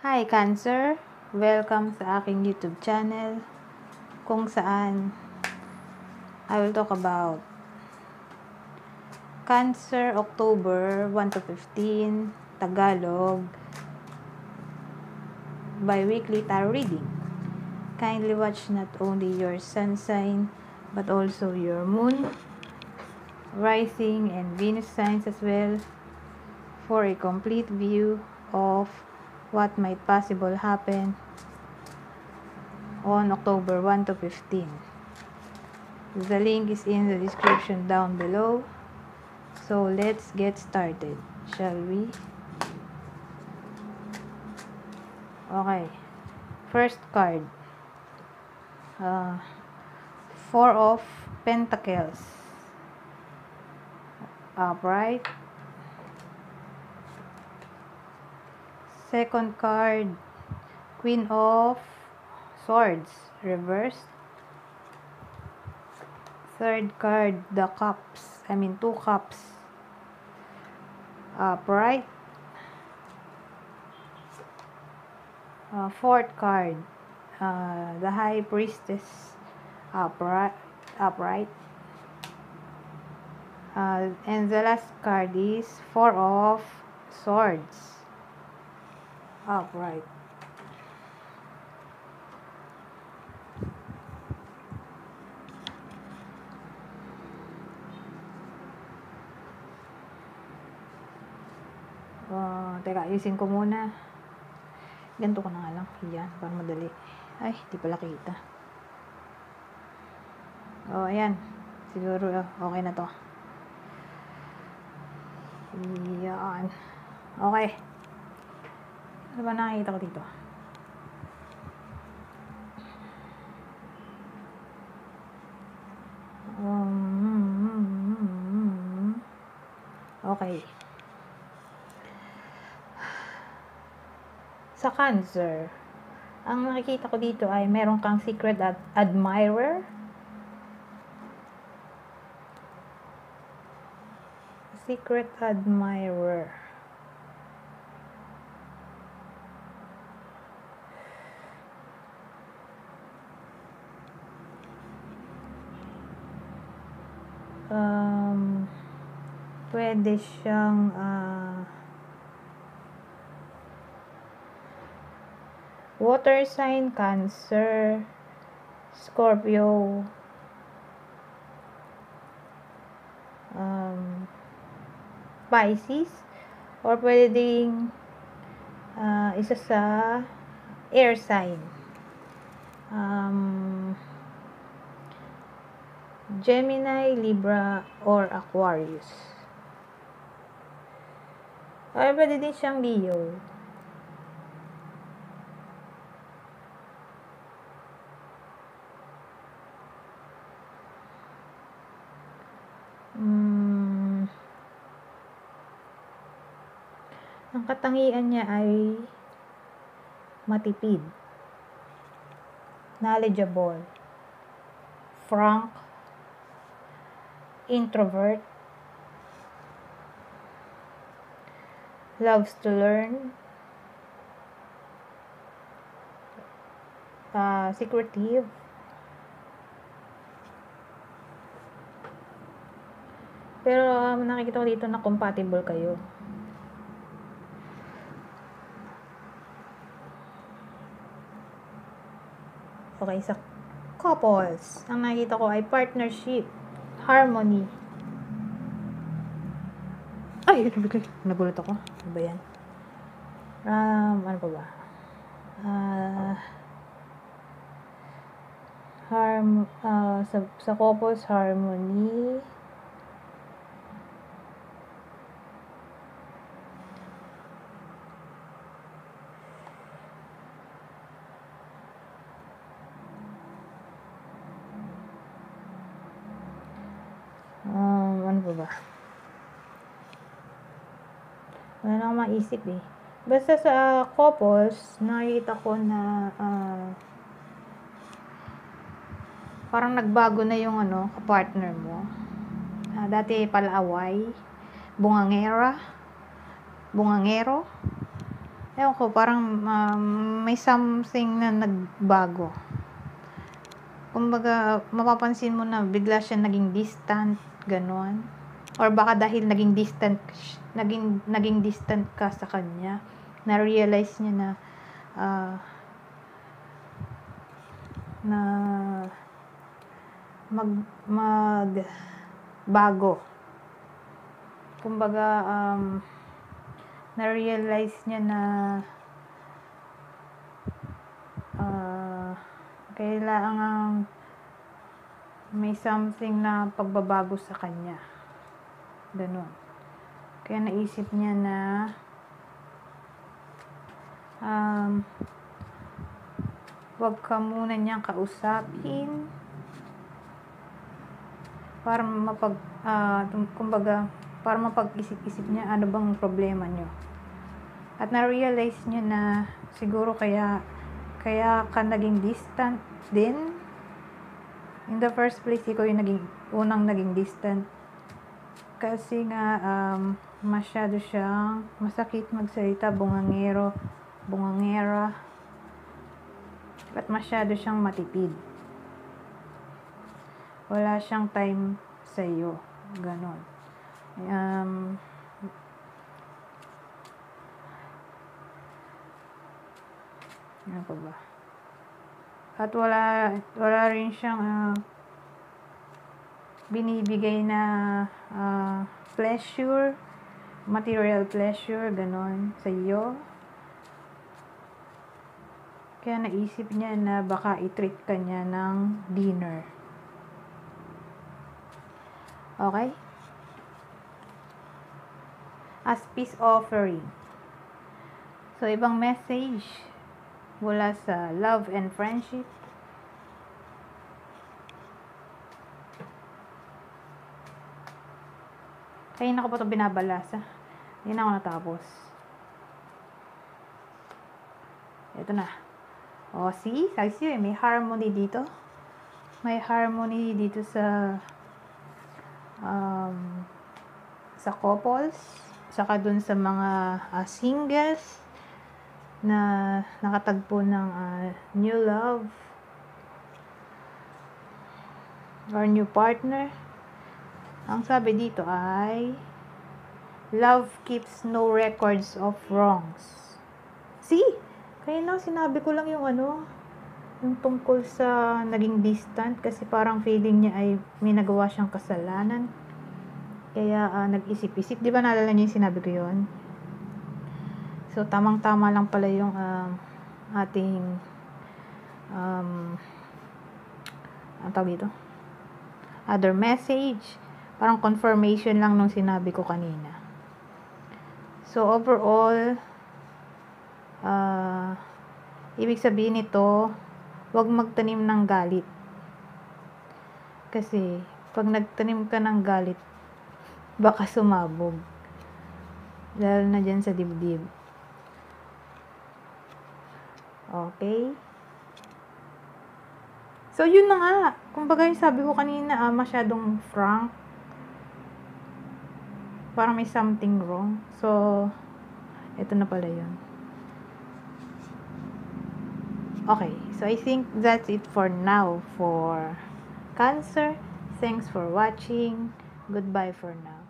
Hi Cancer! Welcome sa aking YouTube channel kung saan I will talk about Cancer October 1 to 15 Tagalog bi-weekly tarot reading. Kindly watch not only your sun sign but also your moon, rising and Venus signs as well for a complete view of what might possible happen on October 1 to 15. The link is in the description down below. So let's get started, shall we? Okay. First card. Four of Pentacles. Upright. Second card, Queen of Swords, reversed. Third card, the Cups. Two Cups. Upright. Fourth card, the High Priestess. Upright. And the last card is Four of Swords. Upright. Teka, ayusin ko muna. Ganito ko na nga lang. Yan, para madali. Ay, di pala kita. Ayan. Siguro, okay na to. Yan. Okay. Ano ba nakikita ko dito? Okay. Sa Cancer, ang nakikita ko dito ay meron kang secret admirer. Secret admirer. Pwede siyang water sign, Cancer, Scorpio, Pisces, or pwede ding isa sa air sign, Gemini, Libra, or Aquarius. Or pwede din siyang Leo. Ang katangian niya ay matipid, knowledgeable, frank, introvert, loves to learn, secretive, pero nakikita ko dito na compatible kayo. Okay, sa couples, ang nakikita ko ay partnership, harmony. Ay, nagulat ako. Ano ba yan? Ano pa ba? Sa couples, harmony. Ano pa ba? Wala na akong maisip eh. Basta sa couples, nakikita ko na parang nagbago na yung partner mo. Dati pala away, bungangero. ewan ko, parang may something na nagbago. Kumbaga, mapapansin mo na bigla siya naging distant, ganon. Or baka dahil naging distant ka sa kanya, na-realize niya na bago. Kumbaga, na-realize niya na kailangan may something na pagbabago sa kanya. Ganon. Kaya naisip niya na wag ka muna niyang kausapin para para mapag-isip-isip niya ano bang problema niyo. At na-realize niya na siguro kaya ka naging distant din. In the first place, ikaw yung unang naging distant. Kasi nga, masyado siyang masakit magsalita, bungangera, at masyado siyang matipid. Wala siyang time sa'yo. Ganon. Ano pa ba? At wala rin siyang binibigay na pleasure, material pleasure, ganon, sa iyo. Kaya naisip niya na baka i-treat ka niya ng dinner. Okay? As peace offering. So, ibang message mula sa love and friendship. Kaya na ko pa ito binabalasa. Hindi na ako natapos. Ito na. O, see? Sabi siya, may harmony dito. May harmony dito sa couples. Saka dun sa mga singles na nakatagpo ng new love or new partner. Ang sabi dito ay love keeps no records of wrongs. See? Kaya na sinabi ko lang yung yung tungkol sa naging distant kasi parang feeling niya ay may nagawa siyang kasalanan. Kaya nag-isip-isip. Di ba naalala niyo yung sinabi ko yun? So, tamang-tama lang pala yung ating ang tawag dito? Other message. Parang confirmation lang nung sinabi ko kanina. So, overall, ibig sabihin nito, huwag magtanim ng galit. Kasi, pag nagtanim ka ng galit, baka sumabog. Lalo na dyan sa dibdib. Okay? So, yun na nga. Kumbaga yung sabi ko kanina, masyadong frank. Parang may something wrong. So, ito na pala yun. Okay. So, I think that's it for now for Cancer. Thanks for watching. Goodbye for now.